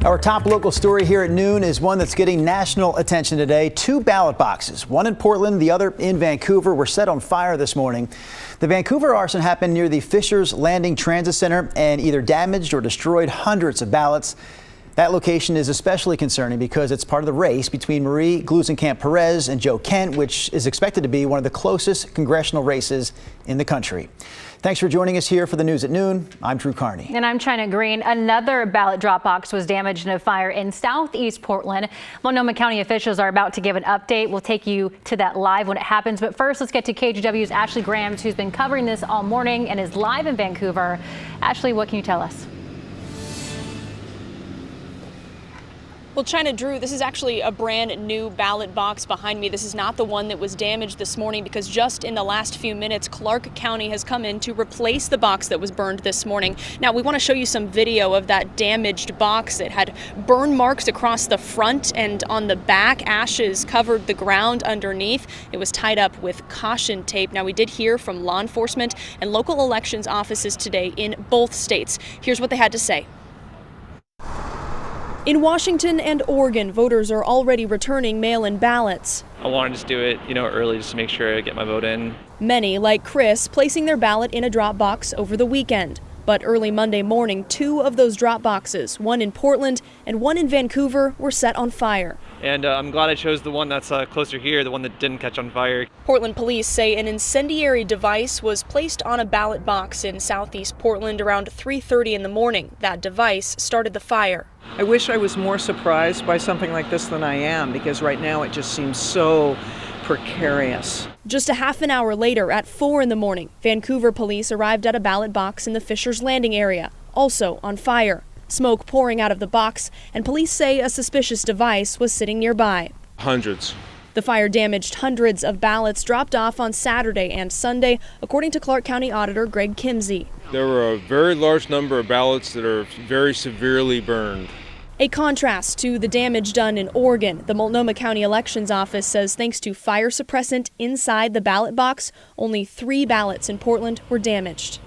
Our top local story here at noon is one that's getting national attention today. Two ballot boxes, one in Portland, the other in Vancouver, were set on fire this morning. The Vancouver arson happened near the Fisher's Landing Transit Center and either damaged or destroyed hundreds of ballots. That location is especially concerning because it's part of the race between Marie Gluesenkamp-Perez and Joe Kent, which is expected to be one of the closest congressional races in the country. Thanks for joining us here for the news at noon. I'm Drew Carney. And I'm China Green. Another ballot drop box was damaged in a fire in southeast Portland. Multnomah County officials are about to give an update. We'll take you to that live when it happens. But first, let's get to KGW's Ashley Grams, who's been covering this all morning and is live in Vancouver. Ashley, what can you tell us? Well, China, Drew, this is actually a brand new ballot box behind me. This is not the one that was damaged this morning because just in the last few minutes, Clark County has come in to replace the box that was burned this morning. Now, we want to show you some video of that damaged box. It had burn marks across the front and on the back. Ashes covered the ground underneath. It was tied up with caution tape. Now, we did hear from law enforcement and local elections offices today in both states. Here's what they had to say. In Washington and Oregon, voters are already returning mail-in ballots. I wanted to just do it, early just to make sure I get my vote in. Many, like Chris, placing their ballot in a drop box over the weekend. But early Monday morning, two of those drop boxes, one in Portland and one in Vancouver, were set on fire. And I'm glad I chose the one that's closer here, the one that didn't catch on fire. Portland police say an incendiary device was placed on a ballot box in southeast Portland around 3:30 in the morning. That device started the fire. I wish I was more surprised by something like this than I am, because right now it just seems so precarious. Just a half an hour later, at 4 in the morning, Vancouver police arrived at a ballot box in the Fisher's Landing area, also on fire. Smoke pouring out of the box, and police say a suspicious device was sitting nearby. Hundreds. The fire damaged hundreds of ballots dropped off on Saturday and Sunday, according to Clark County Auditor Greg Kimsey. There were a very large number of ballots that are very severely burned. A contrast to the damage done in Oregon. The Multnomah County Elections Office says thanks to fire suppressant inside the ballot box, only 3 ballots in Portland were damaged.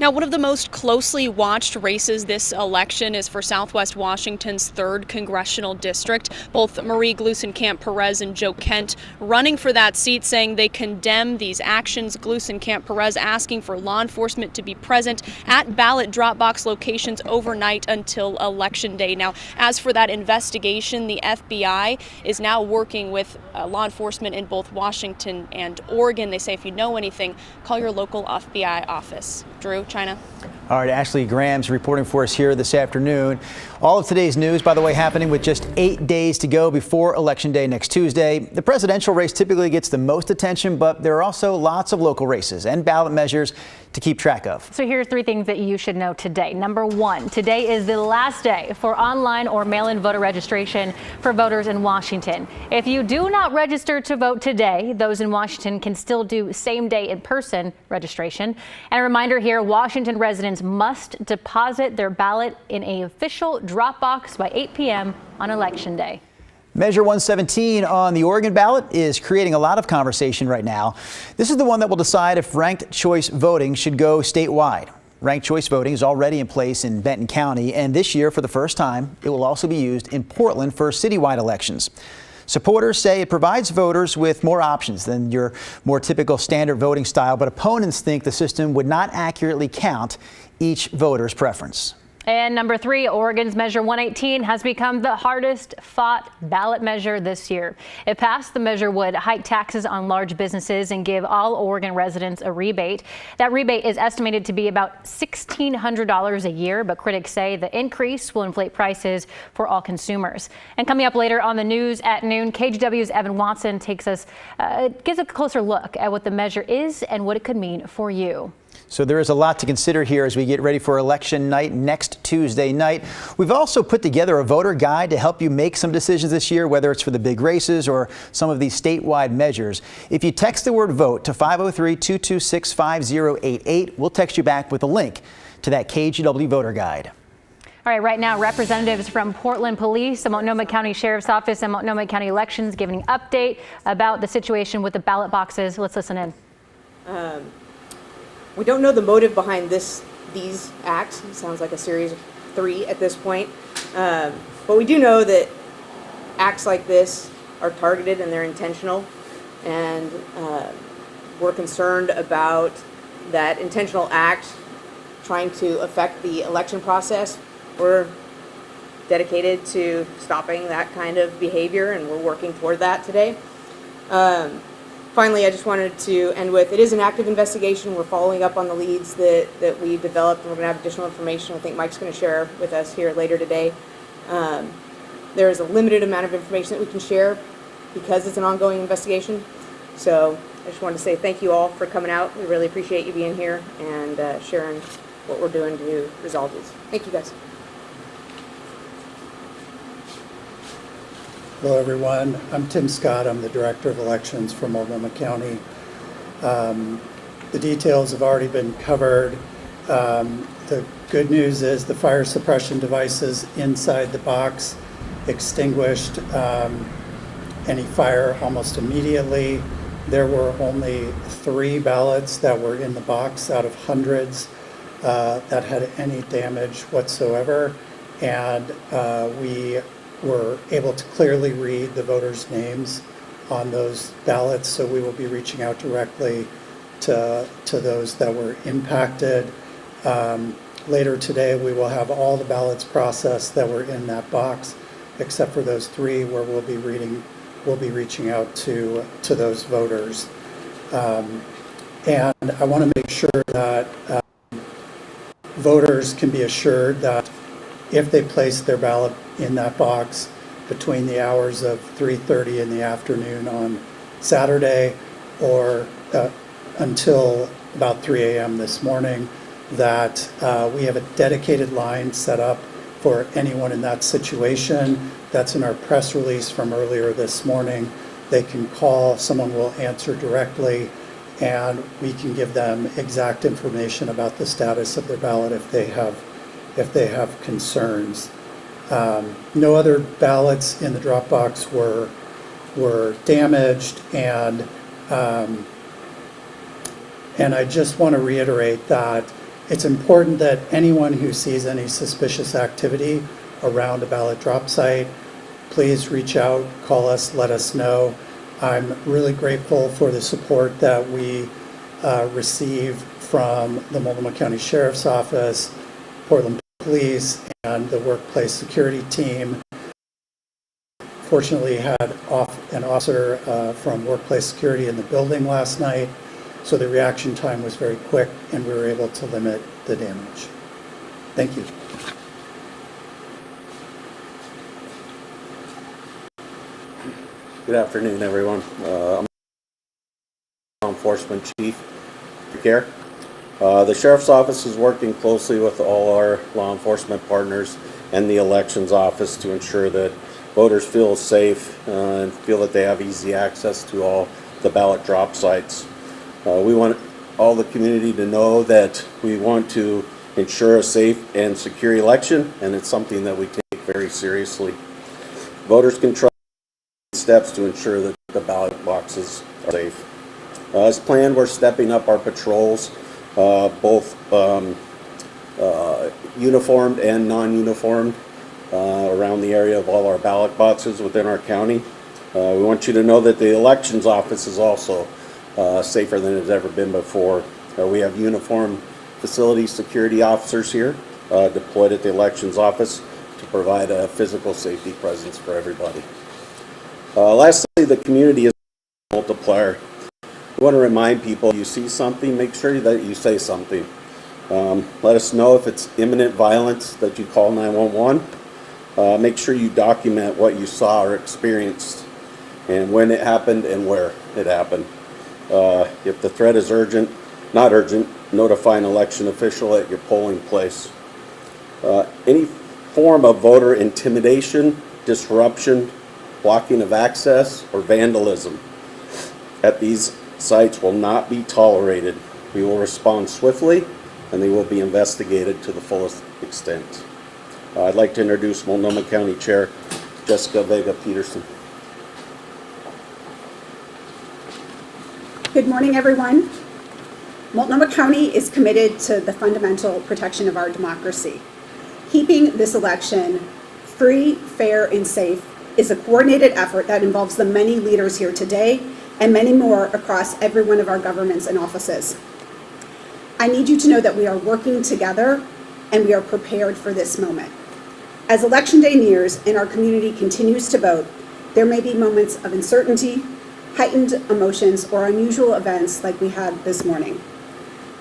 Now, one of the most closely watched races this election is for Southwest Washington's 3rd congressional district. Both Marie Gluesenkamp-Perez and Joe Kent running for that seat, saying they condemn these actions. Gluesenkamp-Perez asking for law enforcement to be present at ballot drop box locations overnight until Election Day. Now, as for that investigation, the FBI is now working with law enforcement in both Washington and Oregon. They say if you know anything, call your local FBI office. Drew, China. All right, Ashley Grams reporting for us here this afternoon. All of today's news, by the way, happening with just 8 days to go before Election Day next Tuesday. The presidential race typically gets the most attention, but there are also lots of local races and ballot measures to keep track of. So here's 3 things that you should know today. Number 1, today is the last day for online or mail-in voter registration for voters in Washington. If you do not register to vote today, those in Washington can still do same-day in-person registration. And a reminder here, Washington residents must deposit their ballot in an official drop box by 8 p.m. on Election Day. Measure 117 on the Oregon ballot is creating a lot of conversation right now. This is the one that will decide if ranked choice voting should go statewide. Ranked choice voting is already in place in Benton County, and this year, for the first time, it will also be used in Portland for citywide elections. Supporters say it provides voters with more options than your more typical standard voting style, but opponents think the system would not accurately count each voter's preference. And number 3, Oregon's Measure 118 has become the hardest fought ballot measure this year. If passed, the measure would hike taxes on large businesses and give all Oregon residents a rebate. That rebate is estimated to be about $1,600 a year, but critics say the increase will inflate prices for all consumers. And coming up later on the news at noon, KGW's Evan Watson gives a closer look at what the measure is and what it could mean for you. So there is a lot to consider here as we get ready for election night next Tuesday night. We've also put together a voter guide to help you make some decisions this year, whether it's for the big races or some of these statewide measures. If you text the word vote to 503-226-5088, we'll text you back with a link to that KGW voter guide. All right, right now, representatives from Portland Police, the Multnomah County Sheriff's Office, and Multnomah County Elections giving an update about the situation with the ballot boxes. Let's listen in. We don't know the motive behind this these acts. It sounds like a series of 3 at this point. But we do know that acts like this are targeted and they're intentional, and we're concerned about that intentional act trying to affect the election process. We're dedicated to stopping that kind of behavior, and we're working toward that today. Finally, I just wanted to end with, it is an active investigation. We're following up on the leads that we developed, and we're going to have additional information I think Mike's going to share with us here later today. There is a limited amount of information that we can share because it's an ongoing investigation. So I just wanted to say thank you all for coming out. We really appreciate you being here and sharing what we're doing to resolve these. Thank you, guys. Hello, everyone. I'm Tim Scott. I'm the Director of Elections for Multnomah County. The details have already been covered. The good news is the fire suppression devices inside the box extinguished any fire almost immediately. There were only 3 ballots that were in the box out of hundreds that had any damage whatsoever, and we were able to clearly read the voters' names on those ballots, so we will be reaching out directly to those that were impacted. Later today, we will have all the ballots processed that were in that box, except for those 3 where we'll be reaching out to those voters. And I want to make sure that voters can be assured that if they place their ballot in that box between the hours of 3:30 in the afternoon on Saturday or until about 3 a.m. this morning, that we have a dedicated line set up for anyone in that situation. That's in our press release from earlier this morning. They can call, someone will answer directly, and we can give them exact information about the status of their ballot if they have concerns. No other ballots in the drop box were damaged, and I just want to reiterate that it's important that anyone who sees any suspicious activity around a ballot drop site, please reach out, call us, let us know. I'm really grateful for the support that we receive from the Multnomah County Sheriff's Office, Portland Police, and the workplace security team. Fortunately, had an officer from workplace security in the building last night, so the reaction time was very quick and we were able to limit the damage. Thank you. Good afternoon, everyone. I'm Law Enforcement Chief Care. The Sheriff's Office is working closely with all our law enforcement partners and the Elections Office to ensure that voters feel safe and feel that they have easy access to all the ballot drop sites. We want all the community to know that we want to ensure a safe and secure election, and it's something that we take very seriously. Voters can trust steps to ensure that the ballot boxes are safe. As planned, we're stepping up our patrols, both uniformed and non-uniformed, around the area of all our ballot boxes within our county. We want you to know that the Elections Office is also safer than it's ever been before. We have uniformed facility security officers here deployed at the Elections Office to provide a physical safety presence for everybody. Lastly, the community is a multiplier. We want to remind people, you see something, make sure that you say something. Let us know if it's imminent violence that you call 911. Make sure you document what you saw or experienced and when it happened and where it happened. If the threat is urgent, not urgent, notify an election official at your polling place. Any form of voter intimidation, disruption, blocking of access, or vandalism at these sites will not be tolerated. We will respond swiftly, and they will be investigated to the fullest extent. I'd like to introduce Multnomah County Chair Jessica Vega Peterson. Good morning, everyone. Multnomah County is committed to the fundamental protection of our democracy. Keeping this election free, fair, and safe is a coordinated effort that involves the many leaders here today and many more across every one of our governments and offices. I need you to know that we are working together and we are prepared for this moment. As Election Day nears and our community continues to vote, there may be moments of uncertainty, heightened emotions, or unusual events like we had this morning.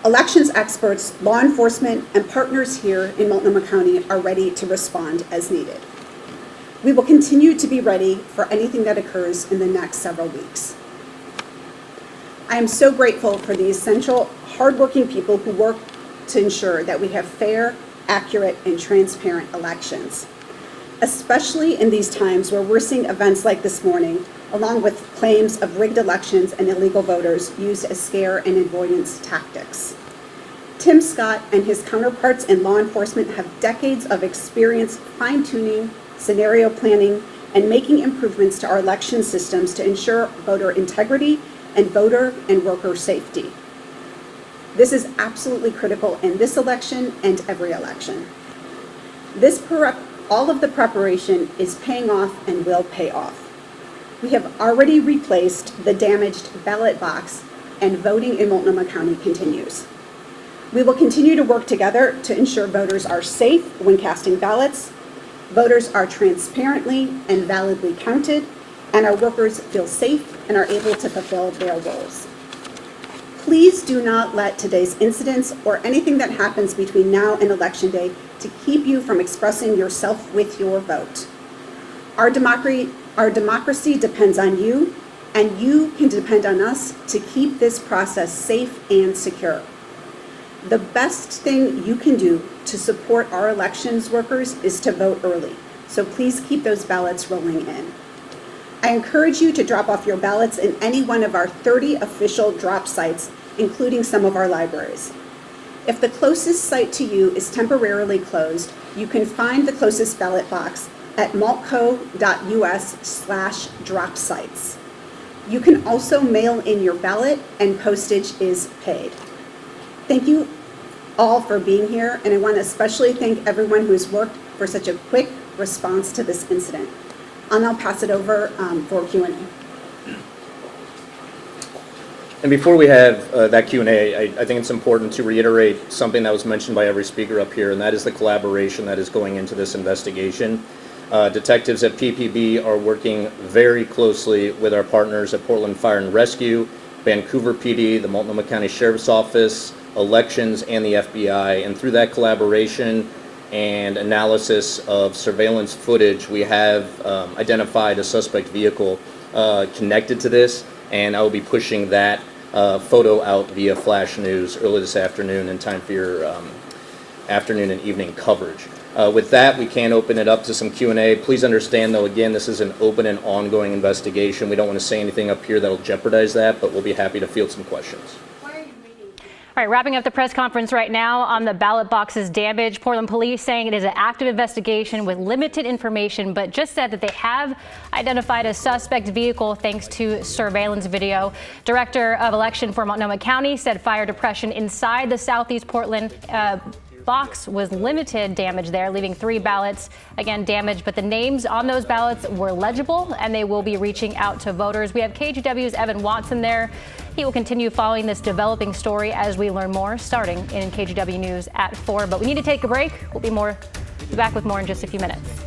Elections experts, law enforcement, and partners here in Multnomah County are ready to respond as needed. We will continue to be ready for anything that occurs in the next several weeks. I am so grateful for the essential, hardworking people who work to ensure that we have fair, accurate, and transparent elections, especially in these times where we're seeing events like this morning, along with claims of rigged elections and illegal voters used as scare and avoidance tactics. Tim Scott and his counterparts in law enforcement have decades of experience fine-tuning, scenario planning, and making improvements to our election systems to ensure voter integrity and voter and worker safety. This is absolutely critical in this election and every election. All of the preparation is paying off and will pay off. We have already replaced the damaged ballot box, and voting in Multnomah County continues. We will continue to work together to ensure voters are safe when casting ballots, voters are transparently and validly counted, and our workers feel safe and are able to fulfill their roles. Please do not let today's incidents or anything that happens between now and Election Day to keep you from expressing yourself with your vote. Our democracy depends on you, and you can depend on us to keep this process safe and secure. The best thing you can do to support our elections workers is to vote early, so please keep those ballots rolling in. I encourage you to drop off your ballots in any one of our 30 official drop sites, including some of our libraries. If the closest site to you is temporarily closed, you can find the closest ballot box at maltco.us/drop sites. You can also mail in your ballot, and postage is paid. Thank you all for being here, and I want to especially thank everyone who has worked for such a quick response to this incident. I'll now pass it over for Q&A. And before we have that Q&A, I think it's important to reiterate something that was mentioned by every speaker up here, and that is the collaboration that is going into this investigation. Detectives at PPB are working very closely with our partners at Portland Fire and Rescue, Vancouver PD, the Multnomah County Sheriff's Office, Elections, and the FBI. And through that collaboration and analysis of surveillance footage, we have identified a suspect vehicle connected to this, and I will be pushing that photo out via flash news early this afternoon in time for your afternoon and evening coverage. With that, we can open it up to some Q&A. Please understand, though, again, this is an open and ongoing investigation. We don't want to say anything up here that'll jeopardize that, but we'll be happy to field some questions. All right, wrapping up the press conference right now on the ballot box's damage. Portland police saying it is an active investigation with limited information, but just said that they have identified a suspect vehicle thanks to surveillance video. Director of election for Multnomah County said fire depression inside the Southeast Portland box was limited damage there, leaving 3 ballots, again, damaged, but the names on those ballots were legible, and they will be reaching out to voters. We have KGW's Evan Watson there. He will continue following this developing story as we learn more, starting in KGW News at 4. But we need to take a break. We'll be back with more in just a few minutes.